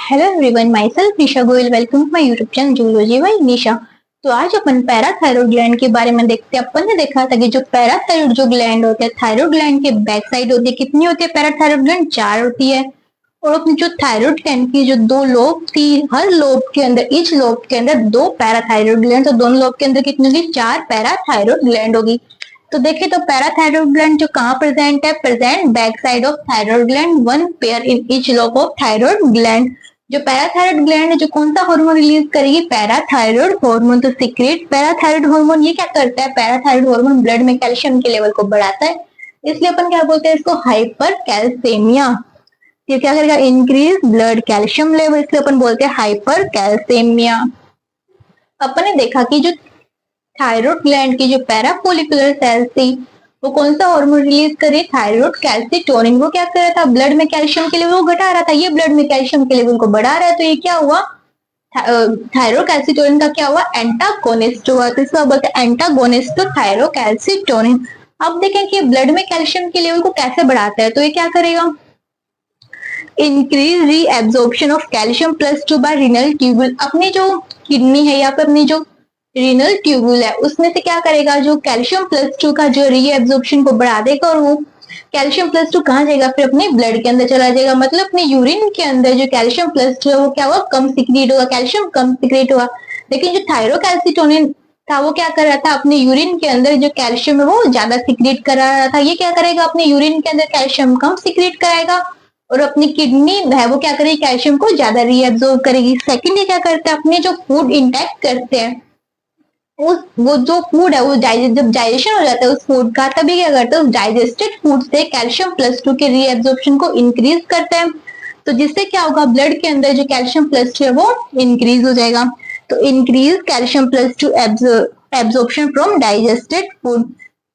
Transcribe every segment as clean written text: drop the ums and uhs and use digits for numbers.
Hello everyone, myself Nisha Goyal. Welcome to my YouTube channel zoology by Nisha. तो आज अपन parathyroid gland के बारे में देखते हैं। अपन ने देखा था कि जो पैराथायरॉइड जो ग्लैंड होते हैं, थायरॉइड ग्लैंड के बैक साइड होती है। कितनी होती है पैराथायरॉइड ग्लैंड? 4 होती है। और अपनी जो थायरॉइड ग्लैंड की जो 2 लोब थी, हर लोब के अंदर, ईच लोब के अंदर 2 पैराथायरॉइड ग्लैंड, तो दोनों लोब के अंदर कितनी होगी? 4 पैराथायरॉइड ग्लैंड होगी। तो देखिए, तो पैराथायरॉइड ग्लैंड जो कहाँ प्रेजेंट है? Present back side of thyroid gland, 1 pair in each lobe of thyroid gland. जो पैराथायरॉइड ग्लैंड है, जो कौन सा हार्मोन रिलीज करेगी? Parathyroid hormone. तो सीक्रेट पैराथायरॉइड हार्मोन। ये क्या करता है? पैराथायरॉइड हार्मोन ब्लड में कैल्शियम के लेवल को बढ़ाता है, इसलिए अपन क्या बोलते हैं इसको? हाइपर कैल्सेमिया। ये क्या करेगा? इंक्रीज ब्लड कैल्शियम लेवल, इसलिए अपन बोलते हैं हाइपर कैल्सेमिया। अपन ने देखा कि जो थायरॉइड ग्लैंड की जो पैराफोलिकुलर सेल्स थी, वो कौन सा हार्मोन रिलीज करे? Thyroid calcitonin. वो क्या कर रहा था? ब्लड में कैल्शियम के लेवल को घटा रहा था, ये ब्लड में कैल्शियम के लेवल को बढ़ा रहा है। तो ये क्या हुआ? थायरॉइड कैल्सिटोनिन का क्या हुआ? एंटागोनिस्ट हुआ। तो इसका बोलते हैं एंटागोनिस्ट टू थायरॉइड कैल्सिटोनिन। अब देखें कि ब्लड में कैल्शियम के लेवल को कैसे बढ़ाता है। तो ये क्या करेगा? Increase reabsorption of calcium +2 bye renal tubule. अपनी जो किडनी है या फिर अपनी जो रीनल ट्यूबुल है, उसमें से क्या करेगा? जो कैल्शियम +2 का जो रीएब्जॉर्प्शन को बढ़ा देगा, और वो कैल्शियम +2 कहाँ जाएगा? फिर अपने ब्लड के अंदर चला जाएगा। मतलब अपने यूरिन के अंदर जो कैल्शियम +2 है, वो क्या हुआ? कम सीक्रेट होगा, कैल्शियम कम सीक्रेट हुआ। लेकिन जो थायरोकैल्सिटोनिन था, वो क्या कर रहा था? अपने यूरिन के अंदर जो कैल्शियम है वो ज्यादा सीक्रेट करा रहा था। ये क्या करेगा? अपने यूरिन के अंदर कैल्शियम कम सीक्रेट कराएगा, और अपनी किडनी है वो क्या करेगी? कैल्शियम को ज्यादा रीएब्जॉर्ब करेगी। सेकंड, ये क्या करता है? अपने जो फूड इंटेक करते हैं, उस वो जो फूड है वो जब डाइजेशन हो जाता है उस फूड का, तभी क्या करता है? उस डाइजेस्टेड फूड से कैल्शियम +2 के रीएब्जॉर्प्शन को इंक्रीज करता है। तो जिससे क्या होगा? ब्लड के अंदर जो कैल्शियम +2 है वो इंक्रीज हो जाएगा। तो increase calcium +2 absorption from digested food.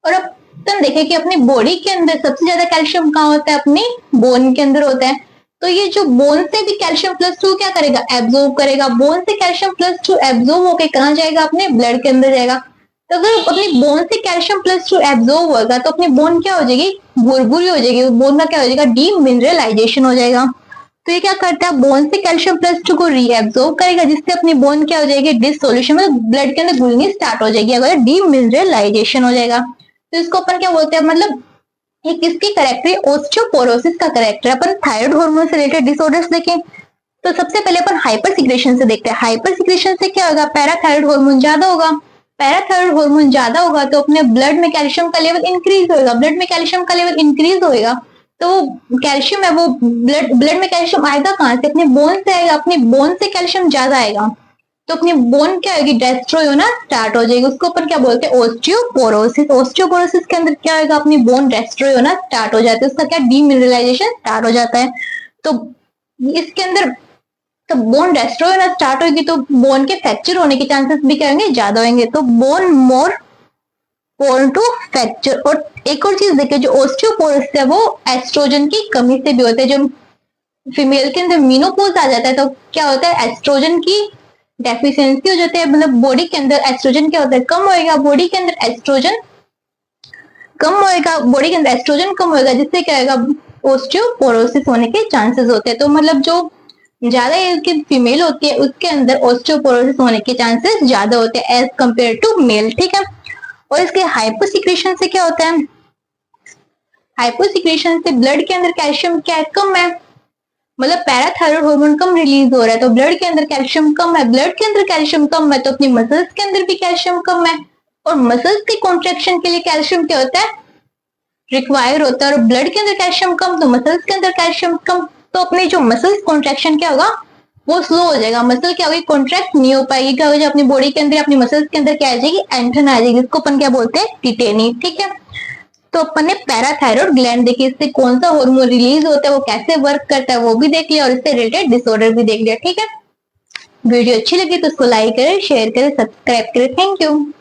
और अब तुम देखें कि अपनी बॉडी के अंदर सबसे ज्यादा कैल्शियम कहाँ होता है? अपनी बोन के अंदर होता है। तो ये जो बोन से भी कैल्शियम +2 क्या करेगा? एब्जॉर्ब करेगा। बोन से कैल्शियम +2 एब्जॉर्ब होके कहाँ जाएगा? अपने ब्लड के अंदर जाएगा। तो अगर अपनी बोन से कैल्शियम +2 एब्जॉर्ब होगा, तो अपनी बोन क्या हो जाएगी? भुरभुरी हो जाएगी। बोन का क्या हो जाएगा? डीमिनरलाइजेशन हो जाएगा। तो ये क्या करता है? बोन से कैल्शियम +2 को रीएब्जॉर्ब करेगा, जिससे अपनी बोन क्या हो जाएगी? डिसोल्यूशन, मतलब ब्लड के अंदर घुलनी स्टार्ट हो जाएगी, अगर डीमिनरलाइजेशन हो जाएगा। तो इसको अपन क्या बोलते हैं? मतलब ये किसकी करेक्टर है? ऑस्टियोपोरोसिस का करेक्टर। अपन थायराइड हार्मोन से रिलेटेड डिसऑर्डर्स देखें, तो सबसे पहले अपन हाइपर सिक्रेशन से देखते हैं। हाइपर सिक्रेशन से क्या होगा? पैराथायराइड हार्मोन ज्यादा होगा। पैराथायराइड हार्मोन ज्यादा होगा तो अपने ब्लड में कैल्शियम का लेवल इंक्रीज होगा। ब्लड में कैल्शियम का लेवल इंक्रीज होगा, तो कैल्शियम है वो ब्लड में कैल्शियम आएगा कहाँ से? अपने बोन से आएगा। अपनी बोन से कैल्शियम ज्यादा आएगा, तो अपनी बोन क्या होगी? डेस्ट्रॉय होना स्टार्ट हो जाएगी। उसको अपन क्या बोलते हैं? ऑस्टियोपोरोसिस। ऑस्टियोपोरोसिस के अंदर क्या होगा? अपनी बोन डेस्ट्रॉय होना स्टार्ट हो जाती है, उसका क्या? डीमिनरलाइजेशन स्टार्ट हो जाता है। तो इसके अंदर तो बोन डेस्ट्रॉय होना स्टार्ट होगी, तो बोन के फ्रैक्चर होने के चांसेस भी क्या होंगे? ज्यादा होंगे। तो bone more prone to fracture. और एक और चीज देखिए, जो ऑस्टियोपोरोसिस है वो एस्ट्रोजन की कमी से भी होता है। जो फीमेल के अंदर मीनोपॉज आ जाता है, तो क्या होता है? एस्ट्रोजन की डेफिशिएंसी हो जाती है। मतलब बॉडी के अंदर एस्ट्रोजन क्या होता है? कम होएगा। बॉडी के अंदर एस्ट्रोजन कम होएगा, बॉडी के अंदर एस्ट्रोजन कम होएगा, जिससे क्या होगा? ऑस्टियोपोरोसिस होने के चांसेस होते हैं। तो मतलब जो ज्यादा एज की फीमेल होती है, उसके अंदर ऑस्टियोपोरोसिस होने के चांसेस ज्यादा होते हैं एज कंपेयर टू मेल। ठीक है। और इसके हाइपोसिक्रेशन से क्या होता है? हाइपोसिक्रेशन से ब्लड के अंदर कैल्शियम क्या है? कम है। मतलब पैराथायराइड हार्मोन कम रिलीज हो रहा है, तो ब्लड के अंदर कैल्शियम कम है। ब्लड के अंदर कैल्शियम कम है, तो अपनी मसल्स के अंदर भी कैल्शियम कम है। और मसल्स की कॉन्ट्रैक्शन के लिए कैल्शियम क्या होता है? रिक्वायर होता है। और ब्लड के अंदर कैल्शियम कम, तो मसल्स के अंदर कैल्शियम कम, तो अपनी जो मसल्स कॉन्ट्रैक्शन क्या होगा? वो स्लो हो जाएगा। मसल क्या होगी? कॉन्ट्रैक्ट नहीं हो पाएगी। क्या होगा? अपनी बॉडी के अंदर, अपनी मसल्स के अंदर क्या आ जाएगी? एंटन आ जाएगी। इसको अपन क्या बोलते हैं? टिटेनी। ठीक है। तो अपन ने पैराथायराइड ग्लैंड देखी, इससे कौन सा हार्मोन रिलीज होता है, वो कैसे वर्क करता है वो भी देख लिया, और इससे रिलेटेड डिसऑर्डर भी देख लिया। ठीक है। वीडियो अच्छी लगी तो उसको लाइक करें, शेयर करें, सब्सक्राइब करें। Thank you.